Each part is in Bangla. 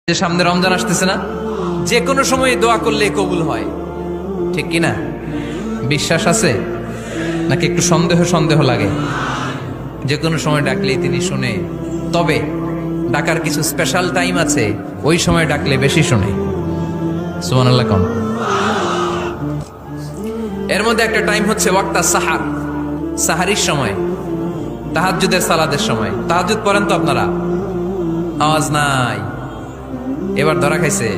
যে সামনে রমজান আসতেছে না, যে কোনো সময় দোয়া করলে কবুল হয়, ঠিক কি না? বিশ্বাস আছে নাকি একটু সন্দেহ সন্দেহ লাগে? যে কোনো সময় ডাকলেই তিনি শুনে, তবে ডাকার কিছু স্পেশাল টাইম আছে, ওই সময় ডাকলে বেশি শুনে। সুবহানাল্লাহ কোন? এর মধ্যে একটা টাইম হচ্ছে ওয়াক্তা সাহার, সাহারির সময়, তাহাজ্জুদের সালাদের সময়। তাহাজ্জুদ পড়েন তো আপনারা? আওয়াজ নাই, এবার ধরা খাইছে।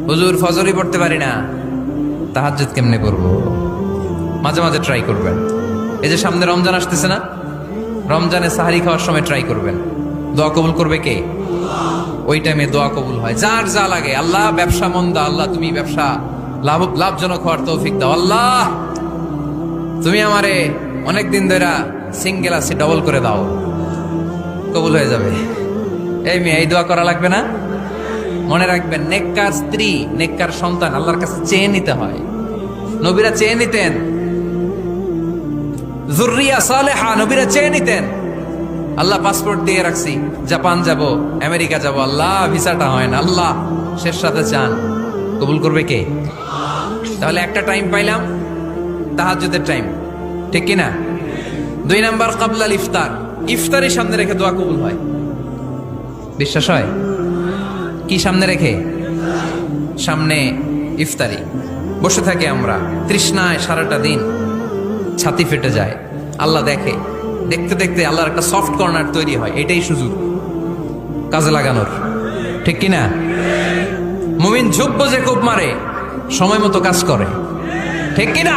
হুজুর ফজরই পড়তে পারি না, তাহাজ্জুদ কেমনে করবো? মাঝে মাঝে ট্রাই করবেন। এই যে সামনে রমজান আসতেছে না, রমজানে সাহারি খাওয়ার সময় ট্রাই করবেন। দোয়া কবুল করবে কে? ওই টাইমে দোয়া কবুল হয়। যার যা লাগে, আল্লাহ ব্যবসা মন্দা, আল্লাহ তুমি ব্যবসা লাভজনক হওয়ার তৌফিক দাও, আল্লাহ তুমি আমারে অনেকদিন ধরে সিঙ্গেল আছি, ডবল করে দাও, কবুল হয়ে যাবে। এই মেয়ে, এই দোয়া করা লাগবে না? মনে রাখবেন, নেককার স্ত্রী, নেককার সন্তান আল্লাহর কাছে চেয়ে নিতে হয়। নবীরা চেয়ে নিতেন, যুররিয়া সালেহা নবীরা চেয়ে নিতেন। আল্লাহ পাসপোর্ট দিয়ে রাখছি, জাপান যাব, আমেরিকা যাব, আল্লাহ ভিসাটা হয় না, আল্লাহ শেষ সাথে চান, কবুল করবে কে? তাহলে একটা টাইম পাইলাম, তাহাজ্জুদের টাইম, ঠিক কি না? 2 নাম্বার ক্বাবলাল ইফতার, ইফতারের সামনে রেখে দোয়া কবুল হয়। বিশ্বাস হয়? কি সামনে রেখে? সামনে ইফতারি বসে থাকে আমরা, তৃষ্ণায় সারাটা দিন, ছাতি ফেটে যায়। আল্লাহ দেখে, দেখতে দেখতে আল্লাহর একটা সফট কর্নার তৈরি হয়। এটাই সুযোগ কাজে লাগানোর, ঠিক কিনা? মুমিন ঝুঁকবো যে কোপ মারে, সময় মতো কাজ করে, ঠিক কিনা?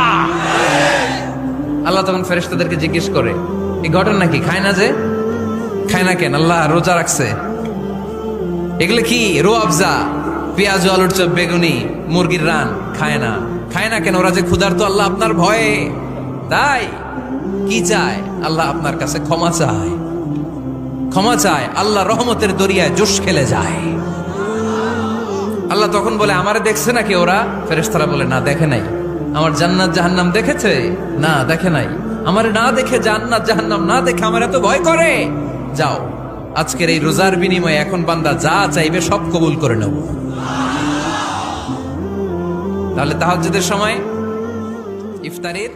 আল্লাহ তখন ফেরেশতাদেরকে জিজ্ঞেস করে, এই ঘটনা কি? খায় না যে? খায় না কেন? আল্লাহ রোজা রাখছে, এগুলো কি? রো আফজা, পেঁয়াজ, আলুর চপ, বেগুনি, মুরগির রান, খায় না। খায় না কেন? ওরা যে ক্ষুধার্ত, আল্লাহ আপনার ভয়ে। তাই কি চায়? আল্লাহ আপনার কাছে ক্ষমা চায়, ক্ষমা চায়। আল্লাহ রহমতের দরিয়ায় জোশ খেলে যায়। আল্লাহ তখন বলে, আমারে দেখছে নাকি ওরা? ফেরেশতারা বলে, না দেখে নাই। আমার জান্নাত জাহান্নাম দেখেছে? না দেখে নাই। আমারে না দেখে, জান্নাত জাহান্নাম না দেখে আমার এত ভয় করে? যাও, আজকের এই রোজার বিনিময়ে এখন বান্দা যা চাইবে সব কবুল করে নেব। তাহলে তাহাজ্জুদের সময়, ইফতারির